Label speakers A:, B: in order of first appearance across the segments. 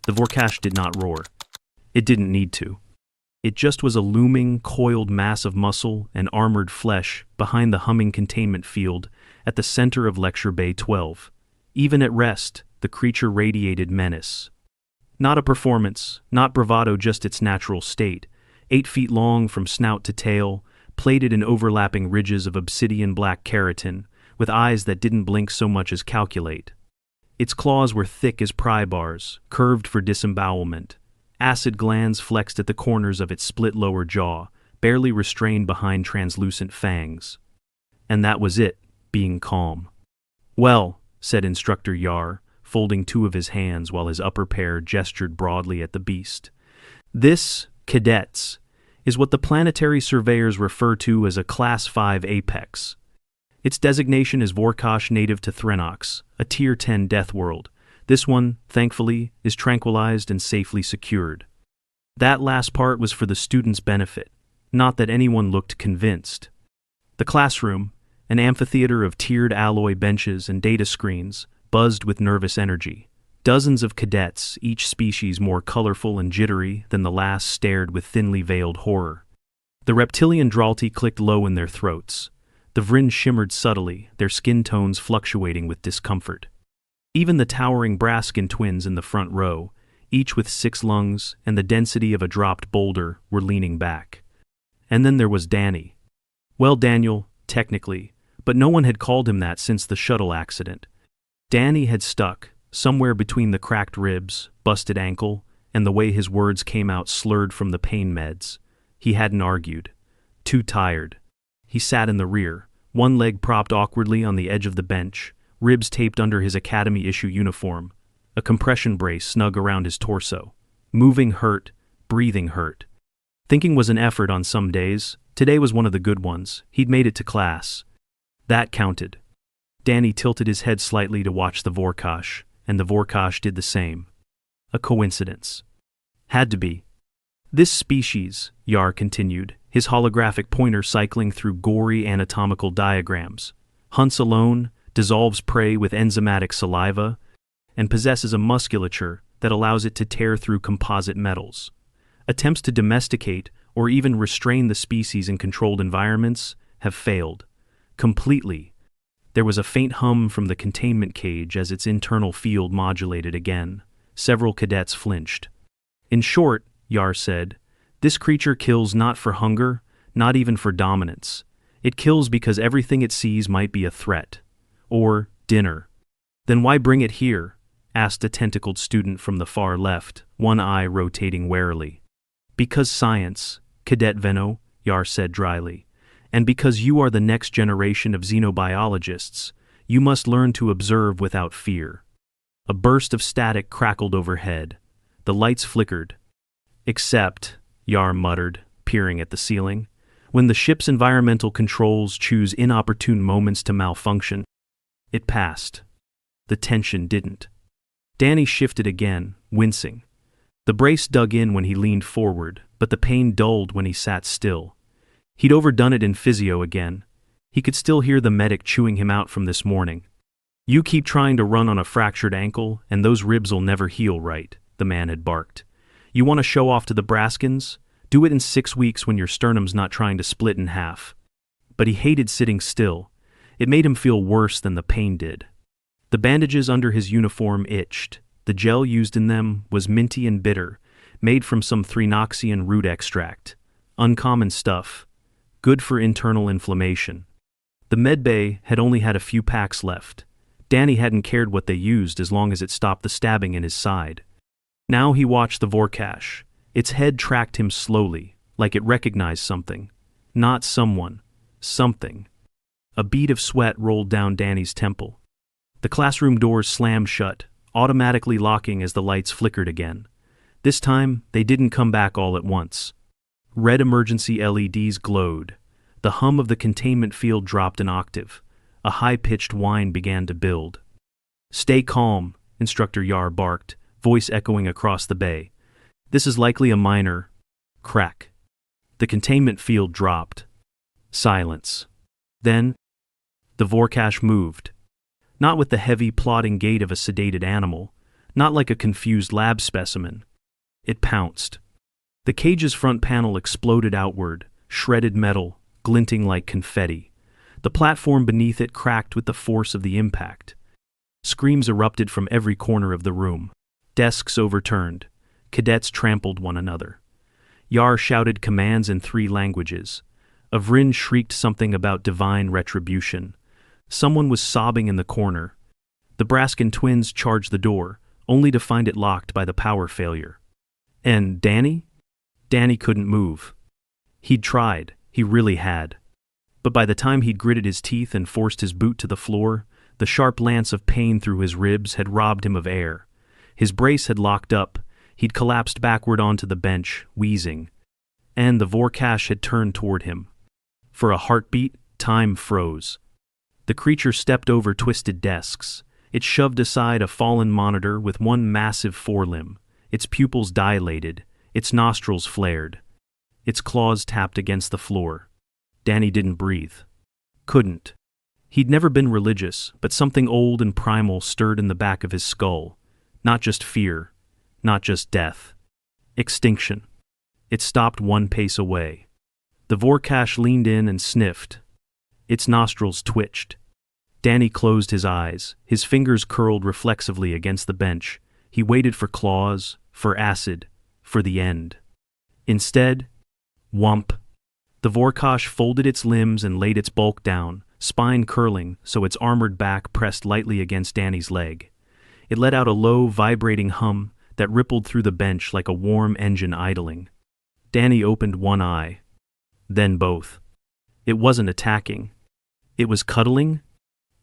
A: The Vorkash did not roar. It didn't need to. It just was a looming, coiled mass of muscle and armored flesh behind the humming containment field at the center of Lecture Bay 12. Even at rest, the creature radiated menace. Not a performance, not bravado, just its natural state, 8 feet long from snout to tail, plated in overlapping ridges of obsidian black keratin, with eyes that didn't blink so much as calculate. Its claws were thick as pry bars, curved for disembowelment. Acid glands flexed at the corners of its split lower jaw, barely restrained behind translucent fangs. And that was it, being calm. "Well," said Instructor Yar, folding 2 of his hands while his upper pair gestured broadly at the beast. "This, cadets, is what the planetary surveyors refer to as a Class 5 apex. Its designation is Vorkash, native to Threnox, a Tier 10 death world. This one, thankfully, is tranquilized and safely secured." That last part was for the students' benefit, not that anyone looked convinced. The classroom, an amphitheater of tiered alloy benches and data screens, buzzed with nervous energy. Dozens of cadets, each species more colorful and jittery than the last, stared with thinly veiled horror. The reptilian dralti clicked low in their throats. The Vryn shimmered subtly, their skin tones fluctuating with discomfort. Even the towering Braskin twins in the front row, each with 6 lungs and the density of a dropped boulder, were leaning back. And then there was Danny. Well, Daniel, technically, but no one had called him that since the shuttle accident. Danny had stuck, somewhere between the cracked ribs, busted ankle, and the way his words came out slurred from the pain meds. He hadn't argued. Too tired. He sat in the rear, one leg propped awkwardly on the edge of the bench, ribs taped under his Academy-issue uniform, a compression brace snug around his torso. Moving hurt, breathing hurt. Thinking was an effort on some days. Today was one of the good ones. He'd made it to class. That counted. Danny tilted his head slightly to watch the Vorkash, and the Vorkash did the same. A coincidence. Had to be. This species, Yar continued, his holographic pointer cycling through gory anatomical diagrams, hunts alone, dissolves prey with enzymatic saliva, and possesses a musculature that allows it to tear through composite metals. Attempts to domesticate or even restrain the species in controlled environments have failed. Completely. There was a faint hum from the containment cage as its internal field modulated again. Several cadets flinched. "In short," Yar said, "this creature kills not for hunger, not even for dominance. It kills because everything it sees might be a threat. Or dinner." "Then why bring it here?" asked a tentacled student from the far left, one eye rotating warily. "Because science, Cadet Venno," Yar said dryly. "And because you are the next generation of xenobiologists, you must learn to observe without fear." A burst of static crackled overhead. The lights flickered. "Except," Yar muttered, peering at the ceiling, "when the ship's environmental controls choose inopportune moments to malfunction." It passed. The tension didn't. Danny shifted again, wincing. The brace dug in when he leaned forward, but the pain dulled when he sat still. He'd overdone it in physio again. He could still hear the medic chewing him out from this morning. "You keep trying to run on a fractured ankle, and those ribs'll never heal right," the man had barked. "You want to show off to the Braskins? Do it in 6 weeks when your sternum's not trying to split in half." But he hated sitting still. It made him feel worse than the pain did. The bandages under his uniform itched. The gel used in them was minty and bitter, made from some Threnoxian root extract. Uncommon stuff. Good for internal inflammation. The Medbay had only had a few packs left. Danny hadn't cared what they used as long as it stopped the stabbing in his side. Now he watched the Vorkash. Its head tracked him slowly, like it recognized something. Not someone. Something. A bead of sweat rolled down Danny's temple. The classroom doors slammed shut, automatically locking as the lights flickered again. This time, they didn't come back all at once. Red emergency LEDs glowed. The hum of the containment field dropped an octave. A high-pitched whine began to build. "Stay calm," Instructor Yar barked, voice echoing across the bay. "This is likely a minor crack." The containment field dropped. Silence. Then, the Vorkash moved. Not with the heavy, plodding gait of a sedated animal, not like a confused lab specimen. It pounced. The cage's front panel exploded outward, shredded metal, glinting like confetti. The platform beneath it cracked with the force of the impact. Screams erupted from every corner of the room. Desks overturned. Cadets trampled one another. Yar shouted commands in 3 languages. Avrin shrieked something about divine retribution. Someone was sobbing in the corner. The Braskin twins charged the door, only to find it locked by the power failure. And Danny? Danny couldn't move. He'd tried, he really had. But by the time he'd gritted his teeth and forced his boot to the floor, the sharp lance of pain through his ribs had robbed him of air. His brace had locked up, he'd collapsed backward onto the bench, wheezing. And the Vorkash had turned toward him. For a heartbeat, time froze. The creature stepped over twisted desks. It shoved aside a fallen monitor with one massive forelimb. Its pupils dilated, its nostrils flared. Its claws tapped against the floor. Danny didn't breathe. Couldn't. He'd never been religious, but something old and primal stirred in the back of his skull. Not just fear, not just death. Extinction. It stopped 1 pace away. The Vorkash leaned in and sniffed. Its nostrils twitched. Danny closed his eyes, his fingers curled reflexively against the bench. He waited for claws, for acid, for the end. Instead, whomp. The Vorkash folded its limbs and laid its bulk down, spine curling so its armored back pressed lightly against Danny's leg. It let out a low, vibrating hum that rippled through the bench like a warm engine idling. Danny opened one eye, then both. It wasn't attacking. It was cuddling?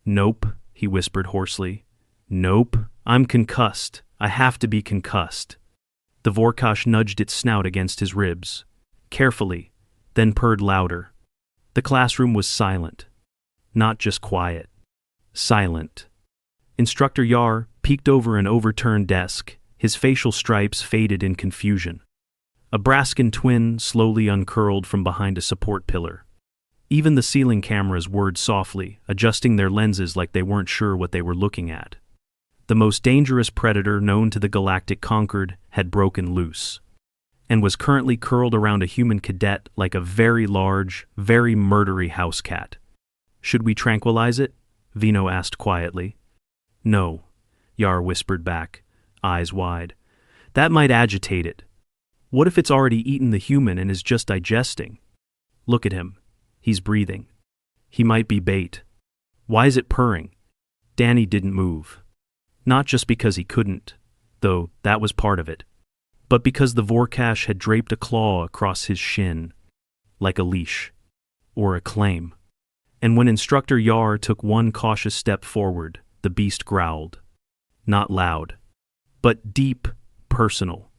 A: Nope, he whispered hoarsely. Nope, I'm concussed. I have to be concussed. The Vorkash nudged its snout against his ribs. Carefully, then purred louder. The classroom was silent. Not just quiet. Silent. Instructor Yar peeked over an overturned desk, his facial stripes faded in confusion. A Braskin twin slowly uncurled from behind a support pillar. Even the ceiling cameras whirred softly, adjusting their lenses like they weren't sure what they were looking at. The most dangerous predator known to the Galactic Conquered had broken loose, and was currently curled around a human cadet like a very large, very murdery house cat. Should we tranquilize it? Vino asked quietly. No, Yar whispered back, eyes wide. That might agitate it. What if it's already eaten the human and is just digesting? Look at him. He's breathing. He might be bait. Why is it purring? Danny didn't move. Not just because he couldn't, though that was part of it, but because the Vorkash had draped a claw across his shin, like a leash, or a claim. And when Instructor Yar took one cautious step forward, the beast growled. Not loud, but deep, personal.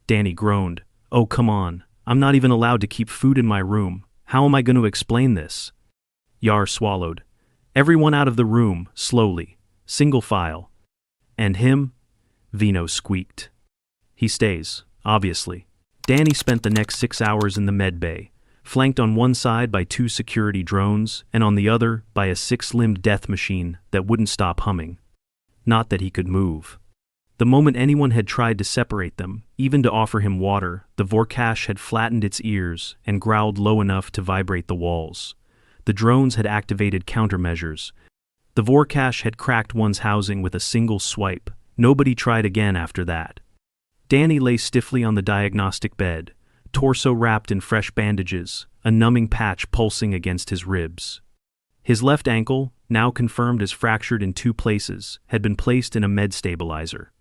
A: Danny groaned. Oh, come on. I'm not even allowed to keep food in my room. How am I going to explain this? Yar swallowed. Everyone out of the room, slowly, single file. And him? Vino squeaked. He stays, obviously. Danny spent the next 6 hours in the Medbay, flanked on one side by 2 security drones and on the other by a 6-limbed death machine that wouldn't stop humming. Not that he could move. The moment anyone had tried to separate them, even to offer him water, the Vorkash had flattened its ears and growled low enough to vibrate the walls. The drones had activated countermeasures. The Vorkash had cracked one's housing with a single swipe. Nobody tried again after that. Danny lay stiffly on the diagnostic bed, torso wrapped in fresh bandages, a numbing patch pulsing against his ribs. His left ankle, now confirmed as fractured in 2 places, had been placed in a med stabilizer.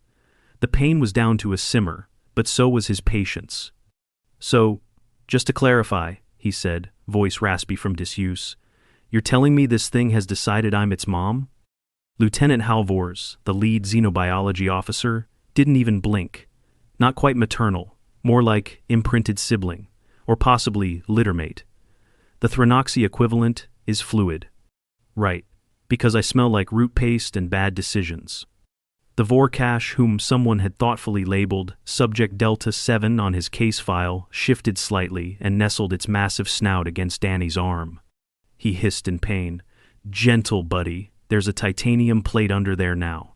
A: The pain was down to a simmer, but so was his patience. So, just to clarify, he said, voice raspy from disuse, you're telling me this thing has decided I'm its mom? Lieutenant Halvors, the lead xenobiology officer, didn't even blink. Not quite maternal, more like imprinted sibling, or possibly littermate. The Thranoxy equivalent is fluid. Right, because I smell like root paste and bad decisions. The Vorkash, whom someone had thoughtfully labeled Subject Delta 7 on his case file, shifted slightly and nestled its massive snout against Danny's arm. He hissed in pain. Gentle, buddy. There's a titanium plate under there now.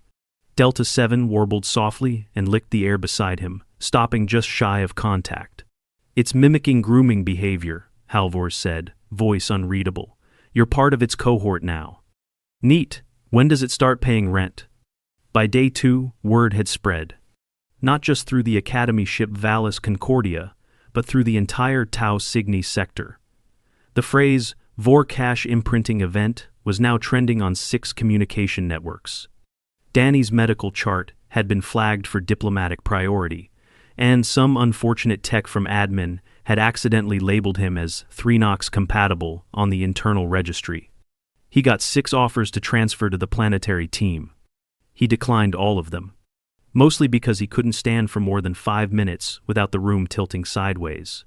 A: Delta 7 warbled softly and licked the air beside him, stopping just shy of contact. It's mimicking grooming behavior, Halvor said, voice unreadable. You're part of its cohort now. Neat. When does it start paying rent? By day 2, word had spread. Not just through the Academy ship Vallis Concordia, but through the entire Tau Cygni sector. The phrase, Vorkash imprinting event, was now trending on 6 communication networks. Danny's medical chart had been flagged for diplomatic priority, and some unfortunate tech from admin had accidentally labeled him as 3Nox compatible on the internal registry. He got 6 offers to transfer to the planetary team. He declined all of them, mostly because he couldn't stand for more than 5 minutes without the room tilting sideways.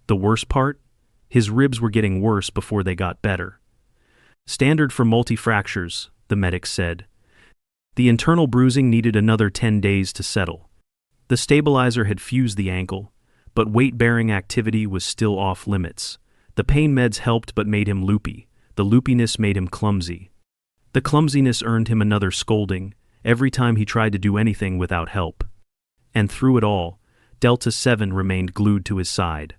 A: The worst part? His ribs were getting worse before they got better. Standard for multi-fractures, the medic said. The internal bruising needed another 10 days to settle. The stabilizer had fused the ankle, but weight-bearing activity was still off limits. The pain meds helped but made him loopy. The loopiness made him clumsy. The clumsiness earned him another scolding every time he tried to do anything without help. And through it all, Delta 7 remained glued to his side.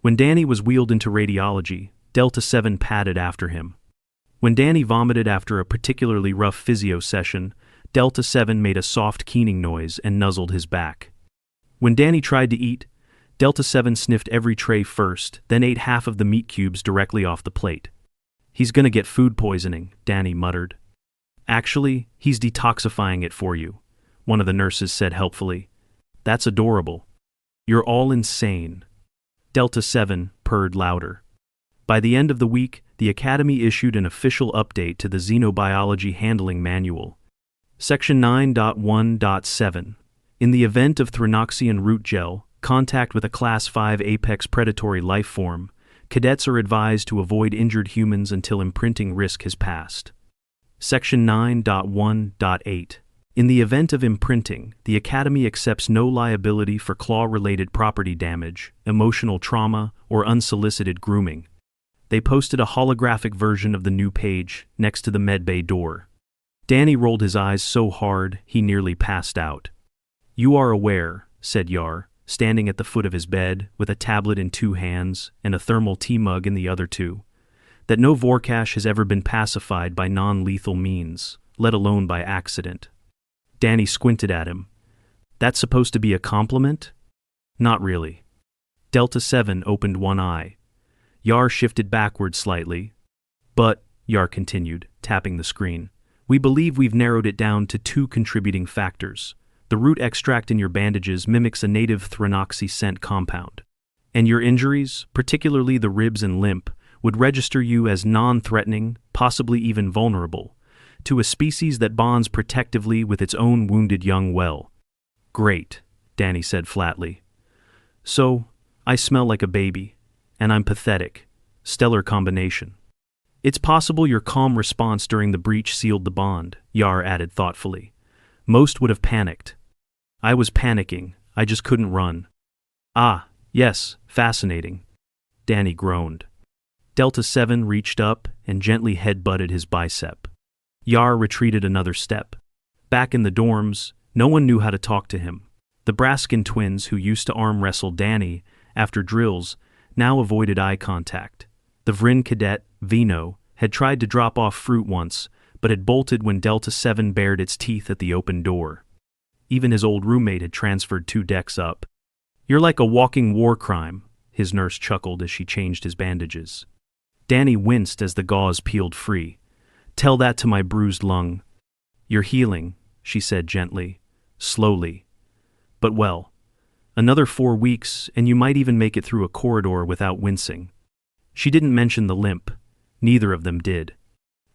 A: When Danny was wheeled into radiology, Delta 7 padded after him. When Danny vomited after a particularly rough physio session, Delta 7 made a soft keening noise and nuzzled his back. When Danny tried to eat, Delta 7 sniffed every tray first, then ate half of the meat cubes directly off the plate. He's gonna get food poisoning, Danny muttered. Actually, he's detoxifying it for you, one of the nurses said helpfully. That's adorable. You're all insane. Delta 7 purred louder. By the end of the week, the Academy issued an official update to the Xenobiology Handling Manual. Section 9.1.7. In the event of Thrinoxian root gel, contact with a Class 5 apex predatory life form, cadets are advised to avoid injured humans until imprinting risk has passed. Section 9.1.8. In the event of imprinting, the Academy accepts no liability for claw-related property damage, emotional trauma, or unsolicited grooming. They posted a holographic version of the new page next to the medbay door. Danny rolled his eyes so hard he nearly passed out. You are aware, said Yar, standing at the foot of his bed with a tablet in 2 hands and a thermal tea mug in the other 2, that no Vorkash has ever been pacified by non-lethal means, let alone by accident. Danny squinted at him. That's supposed to be a compliment? Not really. Delta 7 opened one eye. Yar shifted backward slightly. But, Yar continued, tapping the screen, we believe we've narrowed it down to 2 contributing factors. The root extract in your bandages mimics a native Thrinoxy scent compound. And your injuries, particularly the ribs and limp, would register you as non-threatening, possibly even vulnerable, to a species that bonds protectively with its own wounded young well. Great, Danny said flatly. So, I smell like a baby, and I'm pathetic. Stellar combination. It's possible your calm response during the breach sealed the bond, Yar added thoughtfully. Most would have panicked. I was panicking, I just couldn't run. Ah, yes, fascinating. Danny groaned. Delta 7 reached up and gently head-butted his bicep. Yar retreated another step. Back in the dorms, no one knew how to talk to him. The Braskin twins who used to arm wrestle Danny after drills now avoided eye contact. The Vrin cadet, Vino, had tried to drop off fruit once, but had bolted when Delta 7 bared its teeth at the open door. Even his old roommate had transferred 2 decks up. You're like a walking war crime, his nurse chuckled as she changed his bandages. Danny winced as the gauze peeled free. Tell that to my bruised lung. You're healing, she said gently, slowly. But well, another 4 weeks and you might even make it through a corridor without wincing. She didn't mention the limp. Neither of them did.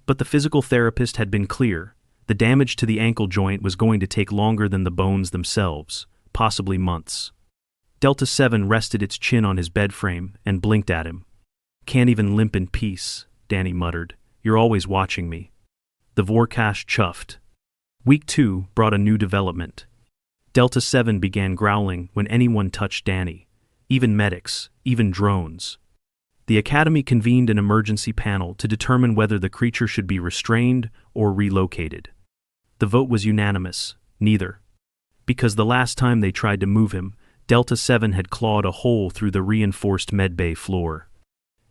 A: But the physical therapist had been clear. The damage to the ankle joint was going to take longer than the bones themselves, possibly months. Delta 7 rested its chin on his bed frame and blinked at him. Can't even limp in peace, Danny muttered. You're always watching me. The Vorkash chuffed. Week 2 brought a new development. Delta 7 began growling when anyone touched Danny. Even medics, even drones. The Academy convened an emergency panel to determine whether the creature should be restrained or relocated. The vote was unanimous, neither. Because the last time they tried to move him, Delta 7 had clawed a hole through the reinforced Medbay floor.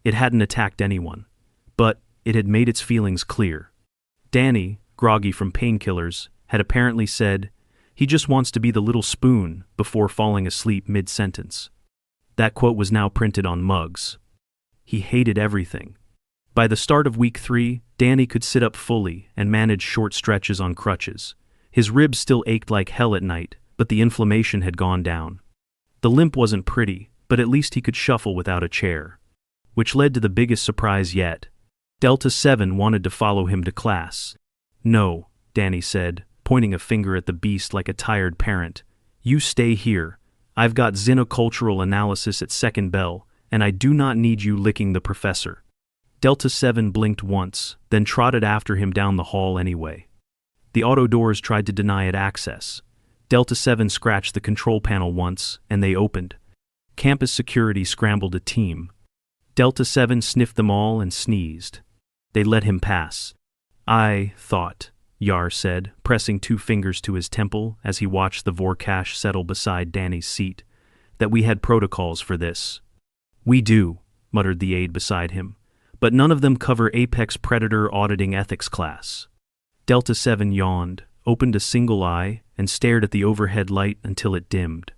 A: It hadn't attacked anyone, but it had made its feelings clear. Danny, groggy from painkillers, had apparently said, "He just wants to be the little spoon," before falling asleep mid-sentence. That quote was now printed on mugs. He hated everything. By the start of week 3, Danny could sit up fully and manage short stretches on crutches. His ribs still ached like hell at night, but the inflammation had gone down. The limp wasn't pretty, but at least he could shuffle without a chair. Which led to the biggest surprise yet. Delta 7 wanted to follow him to class. "No," Danny said, pointing a finger at the beast like a tired parent. "You stay here. I've got xenocultural analysis at second bell, and I do not need you licking the professor." Delta 7 blinked once, then trotted after him down the hall anyway. The auto doors tried to deny it access. Delta 7 scratched the control panel once, and they opened. Campus security scrambled a team. Delta 7 sniffed them all and sneezed. They let him pass. "I thought," Yar said, pressing 2 fingers to his temple as he watched the Vorkash settle beside Danny's seat, "that we had protocols for this." "We do," muttered the aide beside him, "but none of them cover Apex Predator Auditing Ethics class." Delta 7 yawned, opened a single eye, and stared at the overhead light until it dimmed.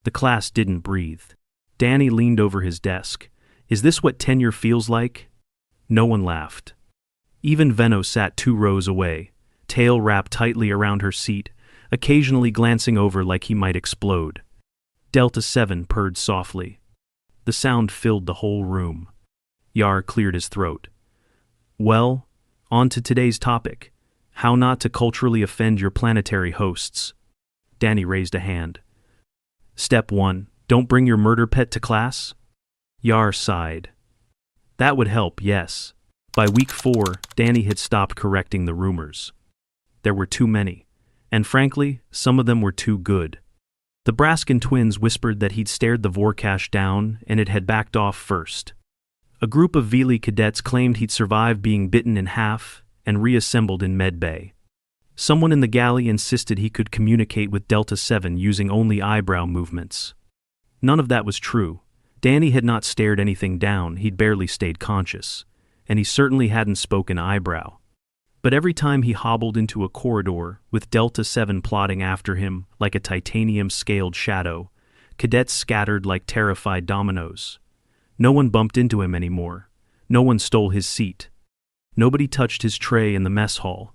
A: The class didn't breathe. Danny leaned over his desk. "Is this what tenure feels like?" No one laughed. Even Venno sat 2 rows away, tail wrapped tightly around her seat, occasionally glancing over like he might explode. Delta 7 purred softly. The sound filled the whole room. Yar cleared his throat. "Well, on to today's topic. How not to culturally offend your planetary hosts." Danny raised a hand. "Step 1. Don't bring your murder pet to class?" Yar sighed. That would help, yes. By week 4, Danny had stopped correcting the rumors. There were too many, and frankly, some of them were too good. The Braskin twins whispered that he'd stared the Vorkash down and it had backed off first. A group of Vili cadets claimed he'd survived being bitten in half and reassembled in Medbay. Someone in the galley insisted he could communicate with Delta 7 using only eyebrow movements. None of that was true. Danny had not stared anything down, he'd barely stayed conscious, and he certainly hadn't spoken eyebrow. But every time he hobbled into a corridor, with Delta 7 plodding after him like a titanium-scaled shadow, cadets scattered like terrified dominoes. No one bumped into him anymore. No one stole his seat. Nobody touched his tray in the mess hall.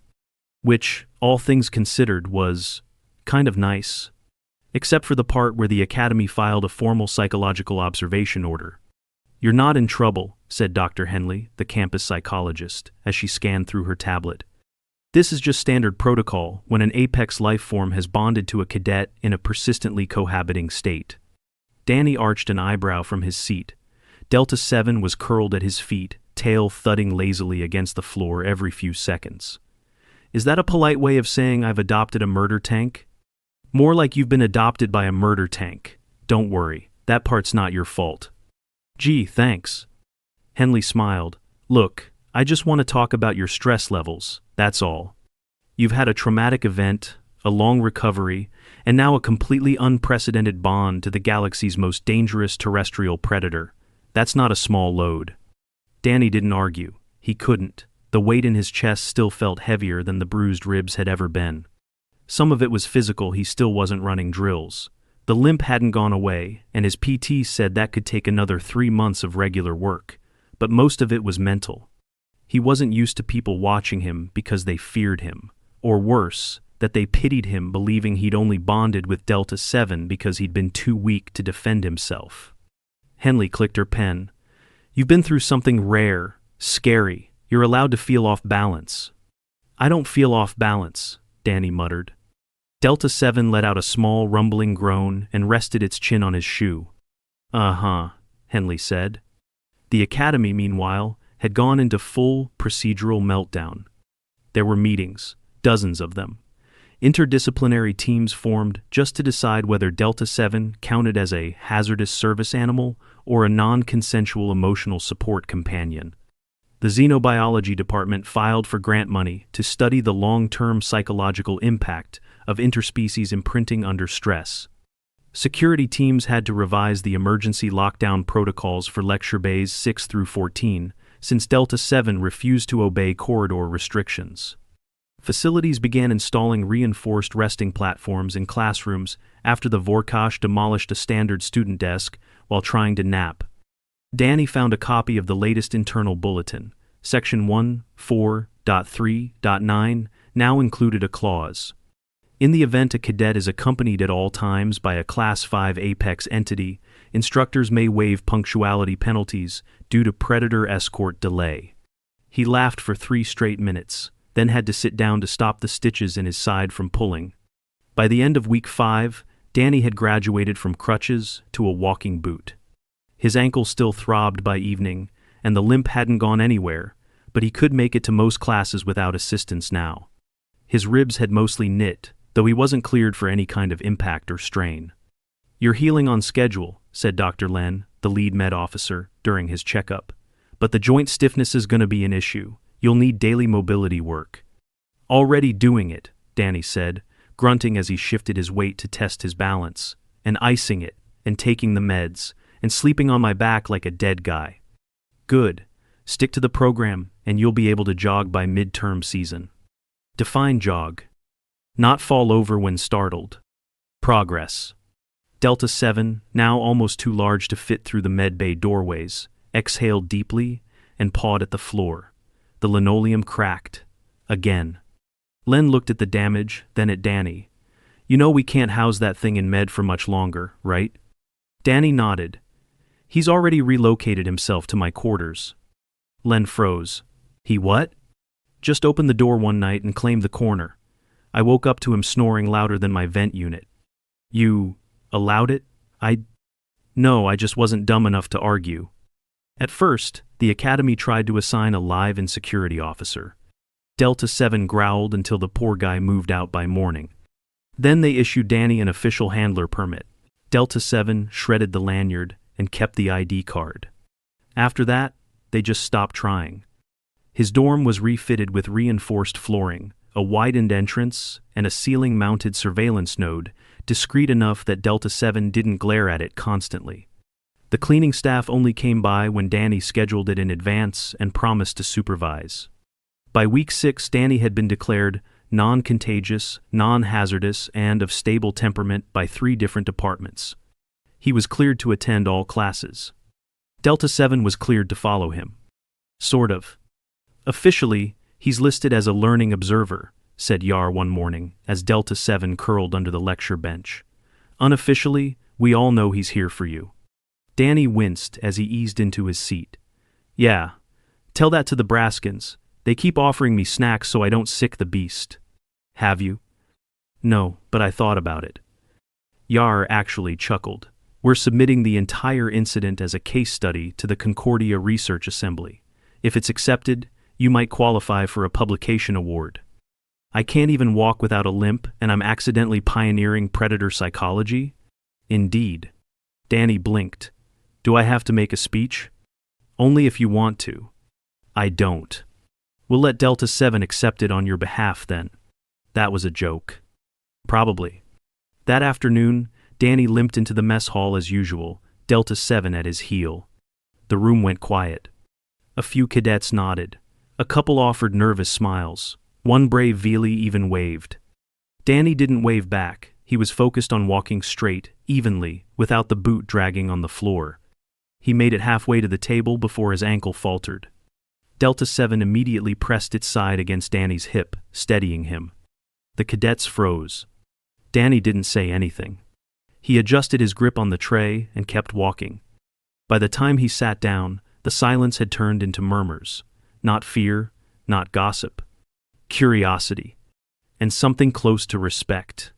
A: Which, all things considered, was kind of nice. Except for the part where the Academy filed a formal psychological observation order. "You're not in trouble," said Dr. Henley, the campus psychologist, as she scanned through her tablet. "This is just standard protocol when an apex life form has bonded to a cadet in a persistently cohabiting state." Danny arched an eyebrow from his seat. Delta 7 was curled at his feet, tail thudding lazily against the floor every few seconds. "Is that a polite way of saying I've adopted a murder tank?" "More like you've been adopted by a murder tank. Don't worry, that part's not your fault." "Gee, thanks." Henley smiled. "Look, I just want to talk about your stress levels, that's all. You've had a traumatic event, a long recovery, and now a completely unprecedented bond to the galaxy's most dangerous terrestrial predator. That's not a small load." Danny didn't argue. He couldn't. The weight in his chest still felt heavier than the bruised ribs had ever been. Some of it was physical, he still wasn't running drills. The limp hadn't gone away, and his PT said that could take another 3 months of regular work. But most of it was mental. He wasn't used to people watching him because they feared him. Or worse, that they pitied him believing he'd only bonded with Delta 7 because he'd been too weak to defend himself. Henley clicked her pen. "You've been through something rare, scary. You're allowed to feel off balance." "I don't feel off balance," Danny muttered. Delta 7 let out a small rumbling groan and rested its chin on his shoe. "Uh-huh," Henley said. The Academy, meanwhile, had gone into full procedural meltdown. There were meetings, dozens of them. Interdisciplinary teams formed just to decide whether Delta 7 counted as a hazardous service animal or a non-consensual emotional support companion. The xenobiology department filed for grant money to study the long-term psychological impact of interspecies imprinting under stress. Security teams had to revise the emergency lockdown protocols for lecture bays 6 through 14, since Delta 7 refused to obey corridor restrictions. Facilities began installing reinforced resting platforms in classrooms after the Vorkash demolished a standard student desk while trying to nap. Danny found a copy of the latest internal bulletin. Section 1.4.3.9 now included a clause. In the event a cadet is accompanied at all times by a Class 5 Apex entity, instructors may waive punctuality penalties due to predator escort delay. He laughed for 3 straight minutes, then had to sit down to stop the stitches in his side from pulling. By the end of week 5, Danny had graduated from crutches to a walking boot. His ankle still throbbed by evening, and the limp hadn't gone anywhere, but he could make it to most classes without assistance now. His ribs had mostly knit, though he wasn't cleared for any kind of impact or strain. "You're healing on schedule," said Dr. Len, the lead med officer, during his checkup. "But the joint stiffness is going to be an issue. You'll need daily mobility work." "Already doing it," Danny said, grunting as he shifted his weight to test his balance, and icing it, and taking the meds, and sleeping on my back like a dead guy. "Good. Stick to the program, and you'll be able to jog by midterm season." Define jog. Not fall over when startled. Progress. Delta 7, now almost too large to fit through the Medbay doorways, exhaled deeply and pawed at the floor. The linoleum cracked. Again. Len looked at the damage, then at Danny. "You know we can't house that thing in Med for much longer, right?" Danny nodded. "He's already relocated himself to my quarters." Len froze. "He what?" "Just opened the door one night and claimed the corner. I woke up to him snoring louder than my vent unit." "You allowed it?" No, I just wasn't dumb enough to argue." At first, the academy tried to assign a live-in security officer. Delta 7 growled until the poor guy moved out by morning. Then they issued Danny an official handler permit. Delta 7 shredded the lanyard and kept the ID card. After that, they just stopped trying. His dorm was refitted with reinforced flooring, a widened entrance, and a ceiling-mounted surveillance node, discreet enough that Delta 7 didn't glare at it constantly. The cleaning staff only came by when Danny scheduled it in advance and promised to supervise. By week 6, Danny had been declared non-contagious, non-hazardous, and of stable temperament by 3 different departments. He was cleared to attend all classes. Delta 7 was cleared to follow him. Sort of. "Officially, he's listed as a learning observer," said Yar one morning as Delta 7 curled under the lecture bench. "Unofficially, we all know he's here for you." Danny winced as he eased into his seat. "Yeah, tell that to the Braskins. They keep offering me snacks so I don't sick the beast." "Have you?" "No, but I thought about it." Yar actually chuckled. "We're submitting the entire incident as a case study to the Concordia Research Assembly. If it's accepted, you might qualify for a publication award." "I can't even walk without a limp, and I'm accidentally pioneering predator psychology?" "Indeed." Danny blinked. "Do I have to make a speech?" "Only if you want to." "I don't." "We'll let Delta 7 accept it on your behalf then." That was a joke. "Probably." That afternoon, Danny limped into the mess hall as usual, Delta 7 at his heel. The room went quiet. A few cadets nodded. A couple offered nervous smiles. One brave Veely even waved. Danny didn't wave back. He was focused on walking straight, evenly, without the boot dragging on the floor. He made it halfway to the table before his ankle faltered. Delta 7 immediately pressed its side against Danny's hip, steadying him. The cadets froze. Danny didn't say anything. He adjusted his grip on the tray and kept walking. By the time he sat down, the silence had turned into murmurs. Not fear, not gossip. Curiosity. And something close to respect.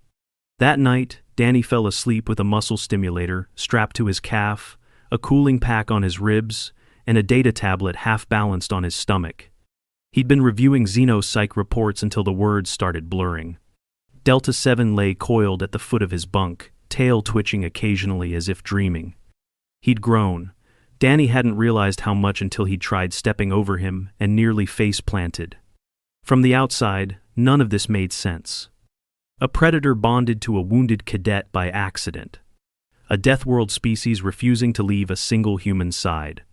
A: That night, Danny fell asleep with a muscle stimulator strapped to his calf, a cooling pack on his ribs, and a data tablet half-balanced on his stomach. He'd been reviewing xenopsych reports until the words started blurring. Delta 7 lay coiled at the foot of his bunk, tail twitching occasionally as if dreaming. He'd grown, Danny hadn't realized how much until he'd tried stepping over him and nearly face-planted. From the outside, none of this made sense. A predator bonded to a wounded cadet by accident. A Deathworld species refusing to leave a single human side.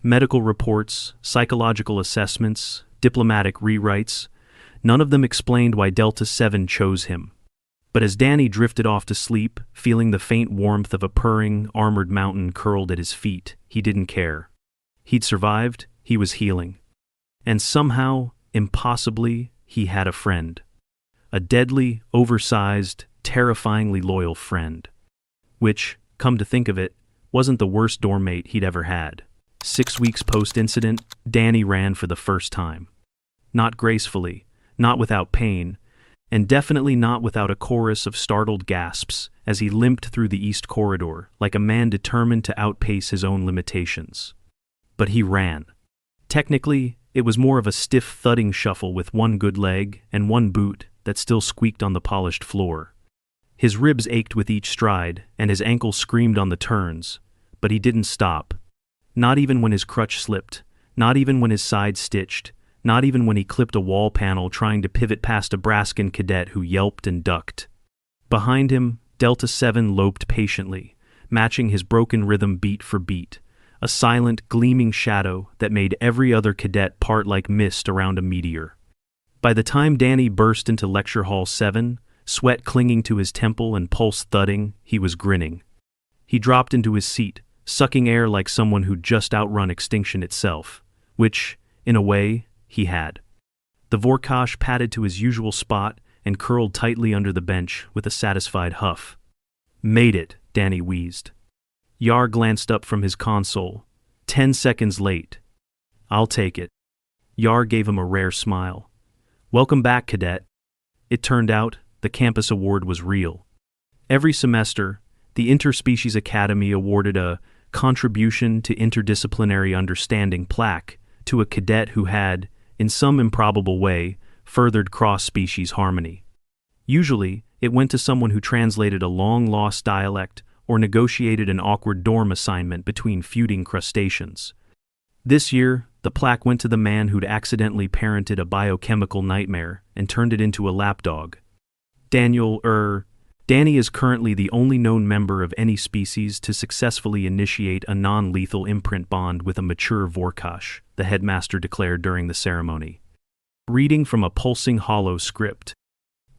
A: Medical reports, psychological assessments, diplomatic rewrites, none of them explained why Delta-7 chose him. But as Danny drifted off to sleep, feeling the faint warmth of a purring, armored mountain curled at his feet, he didn't care. He'd survived, he was healing. And somehow, impossibly, he had a friend. A deadly, oversized, terrifyingly loyal friend. Which, come to think of it, wasn't the worst dorm mate he'd ever had. 6 weeks post-incident, Danny ran for the first time. Not gracefully, not without pain, and definitely not without a chorus of startled gasps as he limped through the East Corridor like a man determined to outpace his own limitations. But he ran. Technically, it was more of a stiff thudding shuffle with one good leg and one boot that still squeaked on the polished floor. His ribs ached with each stride and his ankles screamed on the turns, but he didn't stop. Not even when his crutch slipped, not even when his side stitched, not even when he clipped a wall panel trying to pivot past a Brascan cadet who yelped and ducked. Behind him, Delta-7 loped patiently, matching his broken rhythm beat for beat, a silent, gleaming shadow that made every other cadet part like mist around a meteor. By the time Danny burst into Lecture Hall 7, sweat clinging to his temple and pulse thudding, he was grinning. He dropped into his seat, sucking air like someone who'd just outrun extinction itself, which, in a way, he had. The Vorkash padded to his usual spot and curled tightly under the bench with a satisfied huff. "Made it," Danny wheezed. Yar glanced up from his console. 10 seconds late. "I'll take it." Yar gave him a rare smile. "Welcome back, cadet." It turned out the campus award was real. Every semester, the Interspecies Academy awarded a Contribution to Interdisciplinary Understanding plaque to a cadet who had, in some improbable way, furthered cross-species harmony. Usually, it went to someone who translated a long-lost dialect or negotiated an awkward dorm assignment between feuding crustaceans. This year, the plaque went to the man who'd accidentally parented a biochemical nightmare and turned it into a lapdog. Danny is currently the only known member of any species to successfully initiate a non-lethal imprint bond with a mature Vorkash, the headmaster declared during the ceremony. Reading from a pulsing hollow script.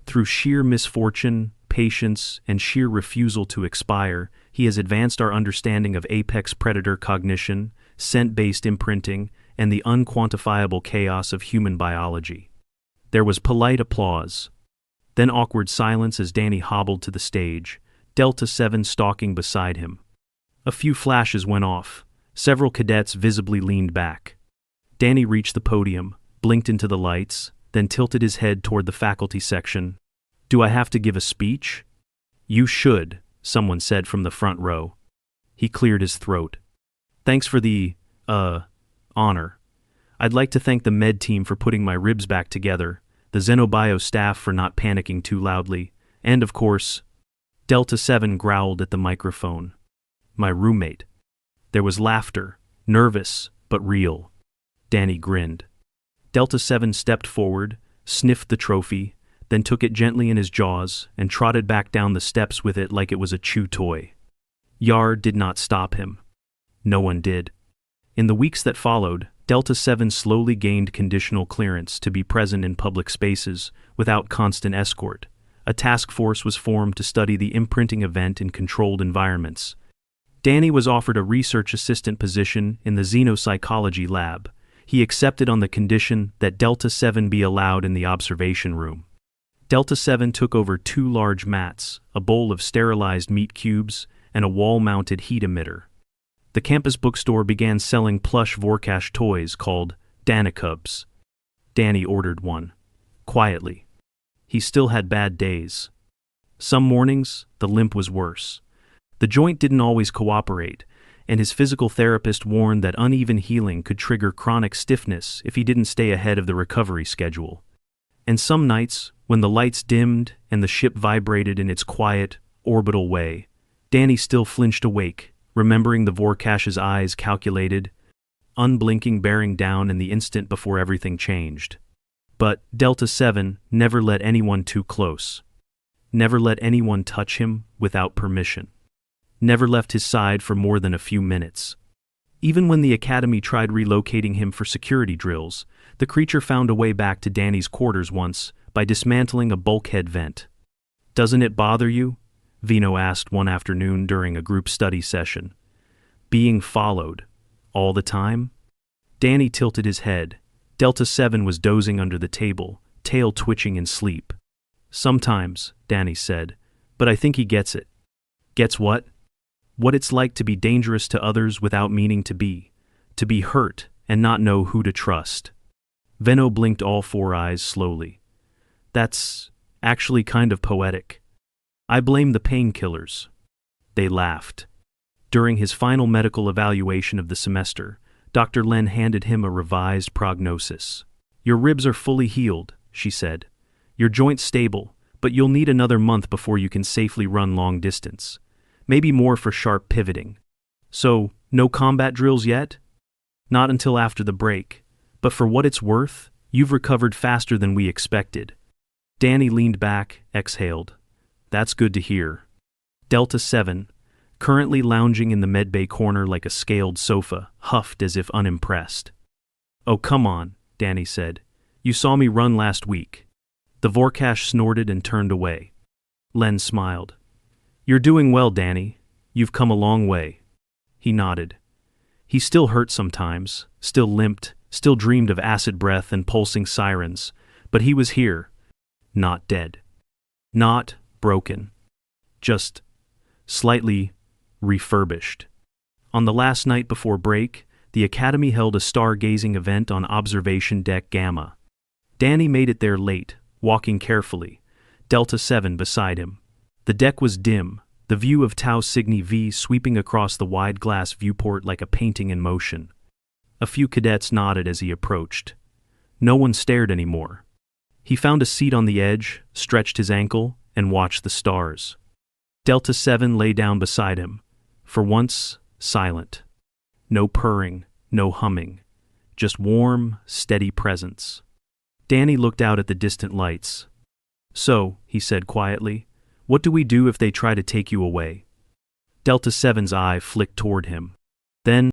A: Through sheer misfortune, patience, and sheer refusal to expire, he has advanced our understanding of apex predator cognition, scent-based imprinting, and the unquantifiable chaos of human biology. There was polite applause. Then awkward silence as Danny hobbled to the stage, Delta-7 stalking beside him. A few flashes went off. Several cadets visibly leaned back. Danny reached the podium, blinked into the lights, then tilted his head toward the faculty section. "Do I have to give a speech?" "You should," someone said from the front row. He cleared his throat. "Thanks for the, honor. I'd like to thank the med team for putting my ribs back together, the Xenobio staff for not panicking too loudly, and of course," Delta-7 growled at the microphone, "my roommate." There was laughter, nervous, but real. Danny grinned. Delta-7 stepped forward, sniffed the trophy, then took it gently in his jaws and trotted back down the steps with it like it was a chew toy. Yar did not stop him. No one did. In the weeks that followed, Delta-7 slowly gained conditional clearance to be present in public spaces without constant escort. A task force was formed to study the imprinting event in controlled environments. Danny was offered a research assistant position in the xenopsychology lab. He accepted on the condition that Delta-7 be allowed in the observation room. Delta-7 took over 2 large mats, a bowl of sterilized meat cubes, and a wall-mounted heat emitter. The campus bookstore began selling plush Vorkash toys called Danicubs. Danny ordered one. Quietly. He still had bad days. Some mornings, the limp was worse. The joint didn't always cooperate, and his physical therapist warned that uneven healing could trigger chronic stiffness if he didn't stay ahead of the recovery schedule. And some nights, when the lights dimmed and the ship vibrated in its quiet, orbital way, Danny still flinched awake, remembering the Vorkash's eyes calculated, unblinking, bearing down in the instant before everything changed. But Delta 7 never let anyone too close. Never let anyone touch him without permission. Never left his side for more than a few minutes. Even when the Academy tried relocating him for security drills, the creature found a way back to Danny's quarters once by dismantling a bulkhead vent. "Doesn't it bother you?" Vino asked one afternoon during a group study session. "Being followed all the time?" Danny tilted his head. Delta 7 was dozing under the table, tail twitching in sleep. "Sometimes," Danny said, "but I think he gets it." "Gets what?" "What it's like to be dangerous to others without meaning to be hurt and not know who to trust." Venno blinked all four eyes slowly. "That's actually kind of poetic. I blame the painkillers." They laughed. During his final medical evaluation of the semester, Dr. Len handed him a revised prognosis. "Your ribs are fully healed," she said. "Your joint's stable, but you'll need another month before you can safely run long distance. Maybe more for sharp pivoting. So, no combat drills yet?" "Not until after the break. But for what it's worth, you've recovered faster than we expected." Danny leaned back, exhaled. "That's good to hear." Delta 7, currently lounging in the Medbay corner like a scaled sofa, huffed as if unimpressed. "Oh, come on," Danny said. "You saw me run last week." The Vorkash snorted and turned away. Len smiled. "You're doing well, Danny. You've come a long way." He nodded. He still hurt sometimes, still limped, still dreamed of acid breath and pulsing sirens, but he was here. Not dead. Not broken. Just slightly refurbished. On the last night before break, the Academy held a stargazing event on Observation Deck Gamma. Danny made it there late, walking carefully, Delta 7 beside him. The deck was dim, the view of Tau Cygni V sweeping across the wide glass viewport like a painting in motion. A few cadets nodded as he approached. No one stared anymore. He found a seat on the edge, stretched his ankle, and watched the stars. Delta 7 lay down beside him, for once, silent. No purring, no humming, just warm, steady presence. Danny looked out at the distant lights. "So," he said quietly, "what do we do if they try to take you away?" Delta 7's eye flicked toward him. Then,